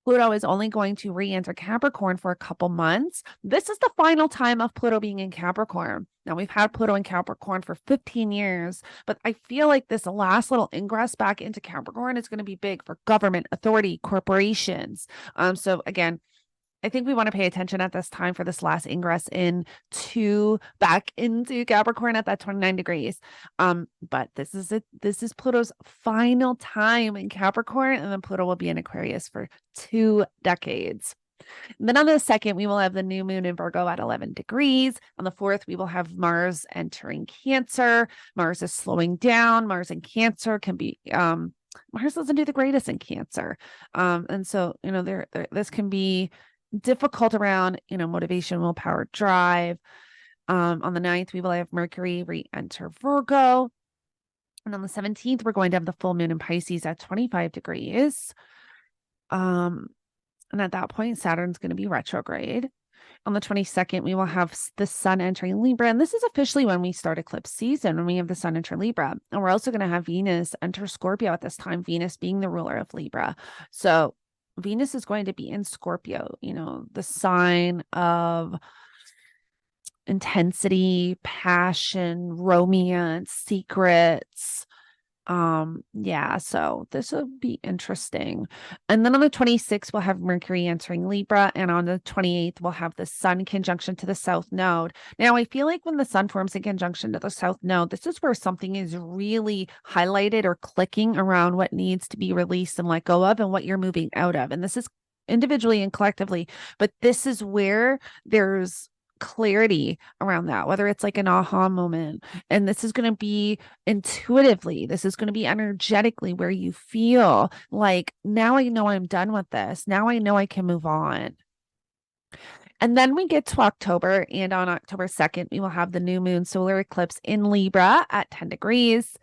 Pluto is only going to re-enter Capricorn for a couple months. This is the final time of Pluto being in Capricorn. Now, we've had Pluto in Capricorn for 15 years, but I feel like this last little ingress back into Capricorn is going to be big for government, authority, corporations. So again, I think we want to pay attention at this time for this last ingress back into Capricorn at that 29 degrees. But this is it. This is Pluto's final time in Capricorn, and then Pluto will be in Aquarius for 2 decades. And then on the 2nd, we will have the new moon in Virgo at 11 degrees. On the 4th, we will have Mars entering Cancer. Mars is slowing down. Mars in Cancer can be Mars doesn't do the greatest in Cancer. And so, this can be difficult around, motivation, willpower, drive. On the 9th, we will have Mercury re-enter Virgo. And on the 17th, we're going to have the full moon in Pisces at 25 degrees. And at that point, Saturn's going to be retrograde. On the 22nd, we will have the sun entering Libra. And this is officially when we start eclipse season, when we have the sun enter Libra. And we're also going to have Venus enter Scorpio at this time, Venus being the ruler of Libra. So Venus is going to be in Scorpio, the sign of intensity, passion, romance, secrets. So this will be interesting. And then on the 26th, we'll have Mercury entering Libra. And on the 28th, we'll have the sun conjunction to the south node. Now, I feel like when the sun forms in conjunction to the south node, this is where something is really highlighted or clicking around what needs to be released and let go of and what you're moving out of. And this is individually and collectively, but this is where there's clarity around that, whether it's like an aha moment. And this is going to be intuitively, this is going to be energetically where you feel like, now I know I'm done with this. Now I know I can move on. And then we get to October, and on October 2nd, we will have the new moon solar eclipse in Libra at 10 degrees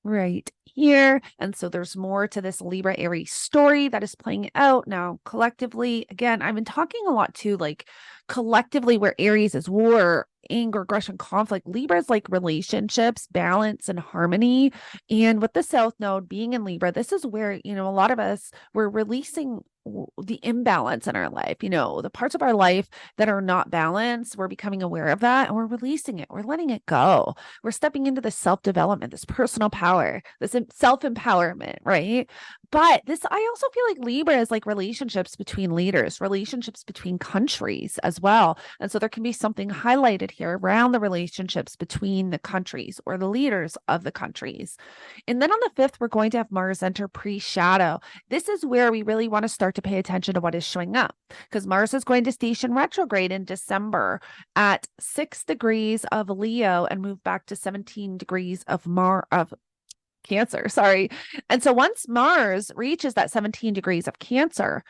right here. And so there's more to this Libra Aries story that is playing out now collectively. Again, I've been talking a lot too, like collectively where Aries is war, anger, aggression, conflict. Libra is like relationships, balance, and harmony. And with the South Node being in Libra, this is where, a lot of us, we're releasing the imbalance in our life, the parts of our life that are not balanced. We're becoming aware of that and we're releasing it. We're letting it go. We're stepping into this self-development, this personal power, this self-empowerment, right? But I also feel like Libra is like relationships between leaders, relationships between countries as well. And so there can be something highlighted here around the relationships between the countries or the leaders of the countries. And then on the 5th, we're going to have Mars enter pre-shadow. This is where we really want to start to pay attention to what is showing up, because Mars is going to station retrograde in December at 6 degrees of Leo and move back to 17 degrees of Cancer, sorry. And so once Mars reaches that 17 degrees of Cancer,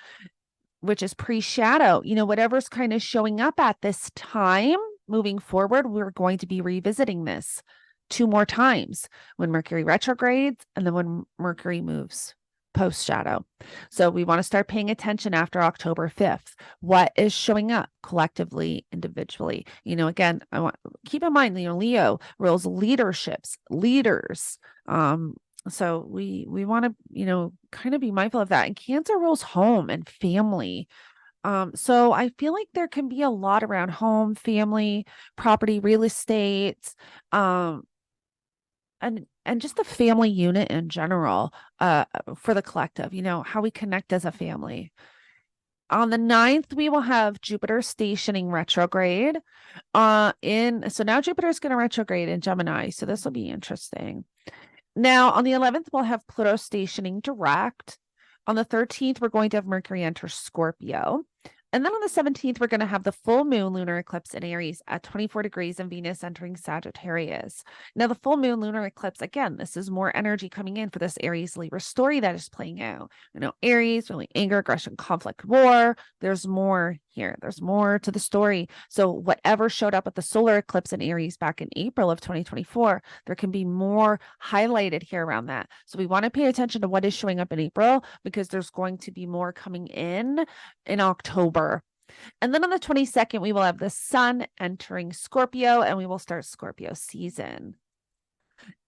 which is pre-shadow, whatever's kind of showing up at this time moving forward, we're going to be revisiting this 2 more times, when Mercury retrogrades and then when Mercury moves post-shadow. So we want to start paying attention after October 5th. What is showing up collectively, individually? Again, keep in mind, Leo rules leaderships, leaders. So we want to, kind of be mindful of that. And Cancer rules home and family. So I feel like there can be a lot around home, family, property, real estate, and just the family unit in general, for the collective, how we connect as a family. On the 9th, we will have Jupiter stationing retrograde. So now Jupiter is going to retrograde in Gemini. So this will be interesting. Now on the 11th, we'll have Pluto stationing direct. On the 13th, we're going to have Mercury enter Scorpio. And then on the 17th, we're going to have the full moon lunar eclipse in Aries at 24 degrees and Venus entering Sagittarius. Now, the full moon lunar eclipse, again, this is more energy coming in for this Aries Libra story that is playing out. Aries, really anger, aggression, conflict, war. There's more here. There's more to the story. So whatever showed up at the solar eclipse in Aries back in April of 2024, there can be more highlighted here around that. So we want to pay attention to what is showing up in April, because there's going to be more coming in October. And then on the 22nd, we will have the sun entering Scorpio, and we will start Scorpio season.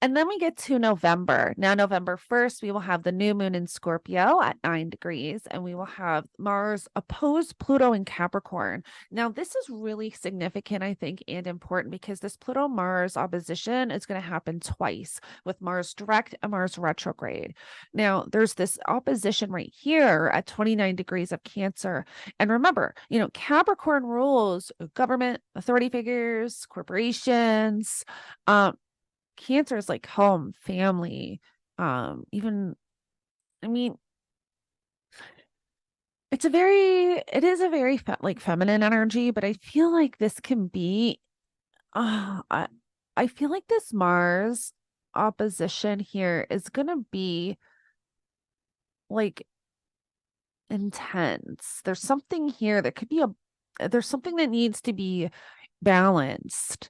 And then we get to November. Now, November 1st, we will have the new moon in Scorpio at 9 degrees, and we will have Mars oppose Pluto in Capricorn. Now, this is really significant, I think, and important, because this Pluto-Mars opposition is going to happen twice, with Mars direct and Mars retrograde. Now, there's this opposition right here at 29 degrees of Cancer. And remember, Capricorn rules government, authority figures, corporations, Cancer is like home, family, even, it is a very feminine energy, but I feel like this can be, I feel like this Mars opposition here is going to be like intense. There's something here that could be there's something that needs to be balanced.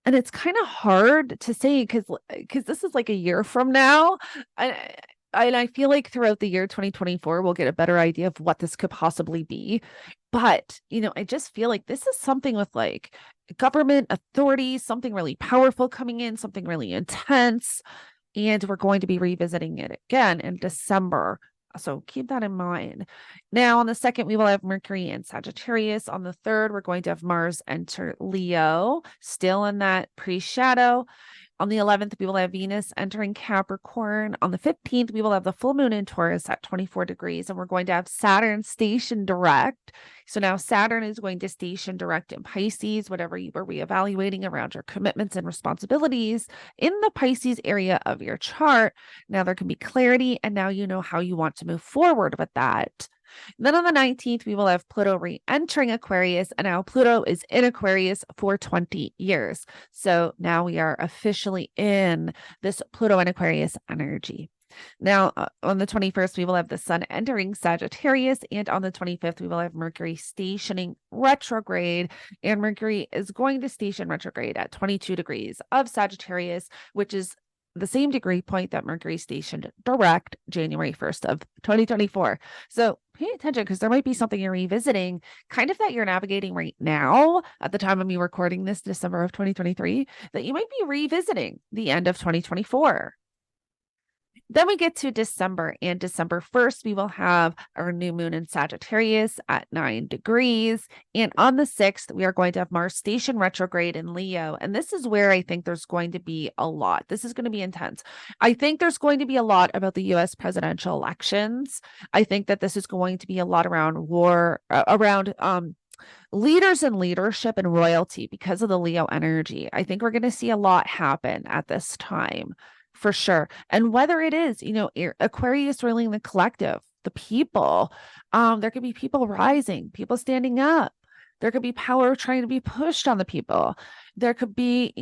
And it's kind of hard to say, because this is like a year from now. I feel like throughout the year 2024, we'll get a better idea of what this could possibly be. But, I just feel like this is something with like government authority, something really powerful coming in, something really intense. And we're going to be revisiting it again in December. So keep that in mind. Now, on the 2nd, we will have Mercury in Sagittarius. On the 3rd, we're going to have Mars enter Leo, still in that pre-shadow. On the 11th, we will have Venus entering Capricorn. On the 15th, we will have the full moon in Taurus at 24 degrees, and we're going to have Saturn station direct. So now Saturn is going to station direct in Pisces, whatever you were reevaluating around your commitments and responsibilities in the Pisces area of your chart. Now there can be clarity, and now you know how you want to move forward with that. Then on the 19th, we will have Pluto re-entering Aquarius, and now Pluto is in Aquarius for 20 years. So now we are officially in this Pluto and Aquarius energy. Now, on the 21st, we will have the sun entering Sagittarius, and on the 25th, we will have Mercury stationing retrograde, and Mercury is going to station retrograde at 22 degrees of Sagittarius, which is the same degree point that Mercury stationed direct January 1st of 2024. So pay attention, because there might be something you're revisiting, kind of that you're navigating right now at the time of me recording this, December of 2023, that you might be revisiting the end of 2024. Then we get to December, and December 1st, we will have our new moon in Sagittarius at 9 degrees. And on the 6th, we are going to have Mars station retrograde in Leo. And this is where I think there's going to be a lot. This is going to be intense. I think there's going to be a lot about the US presidential elections. I think that this is going to be a lot around war, around leaders and leadership and royalty because of the Leo energy. I think we're going to see a lot happen at this time. For sure. And whether it is, Aquarius ruling the collective, the people, there could be people rising, people standing up. There could be power trying to be pushed on the people. There could be,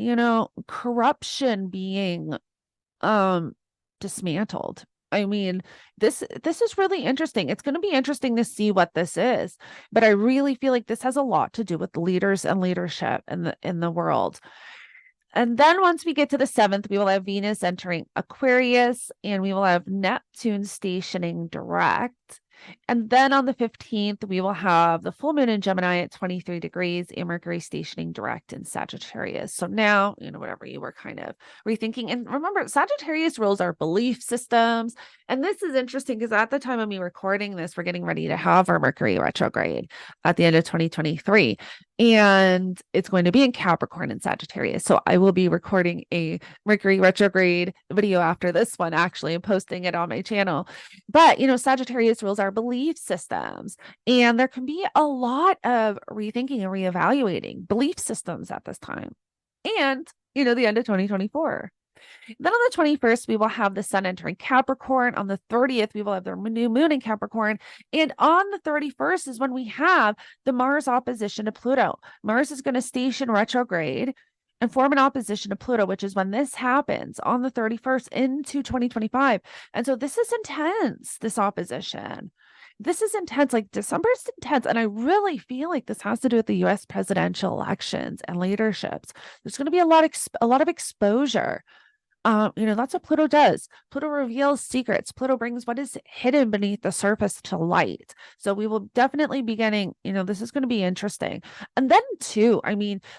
corruption being dismantled. I mean, this is really interesting. It's going to be interesting to see what this is, but I really feel like this has a lot to do with leaders and leadership in the world. And then once we get to the 7th, we will have Venus entering Aquarius, and we will have Neptune stationing direct. And then on the 15th, we will have the full moon in Gemini at 23 degrees and Mercury stationing direct in Sagittarius. So now, whatever you were kind of rethinking. And remember, Sagittarius rules our belief systems. And this is interesting because at the time of me recording this, we're getting ready to have our Mercury retrograde at the end of 2023. And it's going to be in Capricorn and Sagittarius. So I will be recording a Mercury retrograde video after this one, actually, and posting it on my channel. But, Sagittarius rules our belief systems. And there can be a lot of rethinking and reevaluating belief systems at this time. And, the end of 2024. Then on the 21st, we will have the sun entering Capricorn. On the 30th, we will have the new moon in Capricorn. And on the 31st is when we have the Mars opposition to Pluto. Mars is going to station retrograde and form an opposition to Pluto, which is when this happens on the 31st into 2025. And so this is intense, this opposition. This is intense. Like December is intense. And I really feel like this has to do with the US presidential elections and leaderships. There's going to be a lot of exposure. That's what Pluto does. Pluto reveals secrets. Pluto brings what is hidden beneath the surface to light. So we will definitely be getting, this is going to be interesting. And then too,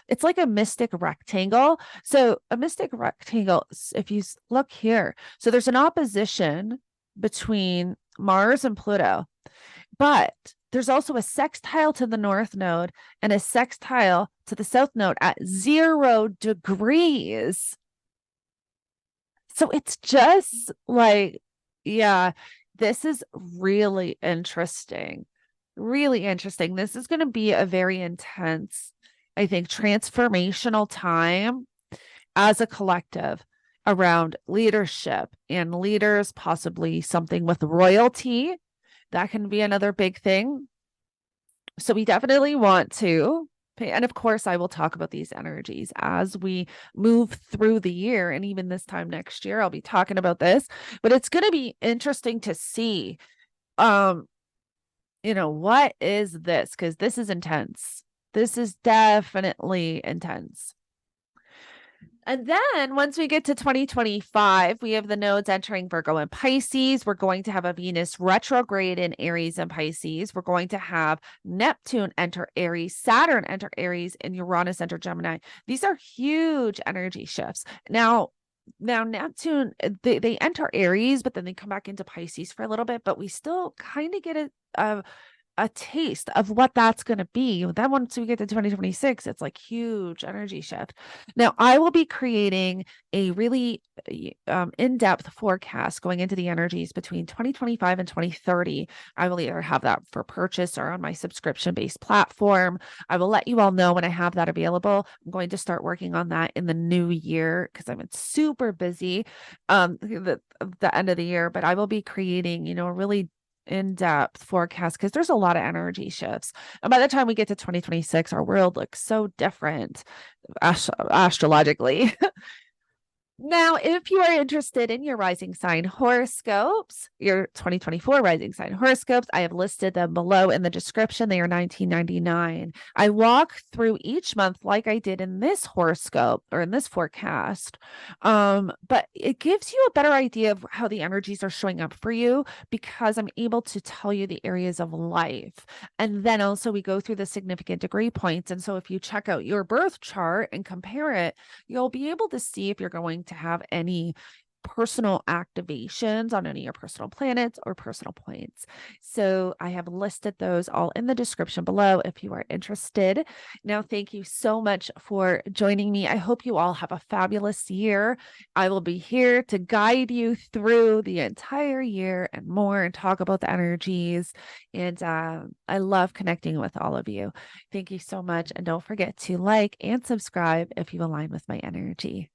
it's like a mystic rectangle. So a mystic rectangle, if you look here, so there's an opposition between Mars and Pluto, but there's also a sextile to the north node and a sextile to the south node at 0 degrees. So it's just like, yeah, this is really interesting. Really interesting. This is going to be a very intense, I think, transformational time as a collective around leadership and leaders, possibly something with royalty. That can be another big thing. So we definitely want to. And of course, I will talk about these energies as we move through the year. And even this time next year, I'll be talking about this. But it's going to be interesting to see, what is this? Because this is intense. This is definitely intense. And then once we get to 2025, we have the nodes entering Virgo and Pisces. We're going to have a Venus retrograde in Aries and Pisces. We're going to have Neptune enter Aries, Saturn enter Aries, and Uranus enter Gemini. These are huge energy shifts. Now Neptune, they enter Aries, but then they come back into Pisces for a little bit, but we still kind of get a taste of what that's going to be. Then once we get to 2026, it's like huge energy shift. Now, I will be creating a really in-depth forecast going into the energies between 2025 and 2030. I will either have that for purchase or on my subscription-based platform. I will let you all know when I have that available. I'm going to start working on that in the new year because I'm super busy the end of the year, but I will be creating, a really in-depth forecast because there's a lot of energy shifts. And by the time we get to 2026, our world looks so different astrologically. Now, if you are interested in your rising sign horoscopes, your 2024 rising sign horoscopes, I have listed them below in the description. They are $19.99. I walk through each month like I did in this horoscope or in this forecast. But it gives you a better idea of how the energies are showing up for you because I'm able to tell you the areas of life. And then also we go through the significant degree points. And so if you check out your birth chart and compare it, you'll be able to see if you're going to have any personal activations on any of your personal planets or personal points. So I have listed those all in the description below if you are interested. Now, thank you so much for joining me. I hope you all have a fabulous year. I will be here to guide you through the entire year and more and talk about the energies. And I love connecting with all of you. Thank you so much. And don't forget to like and subscribe if you align with my energy.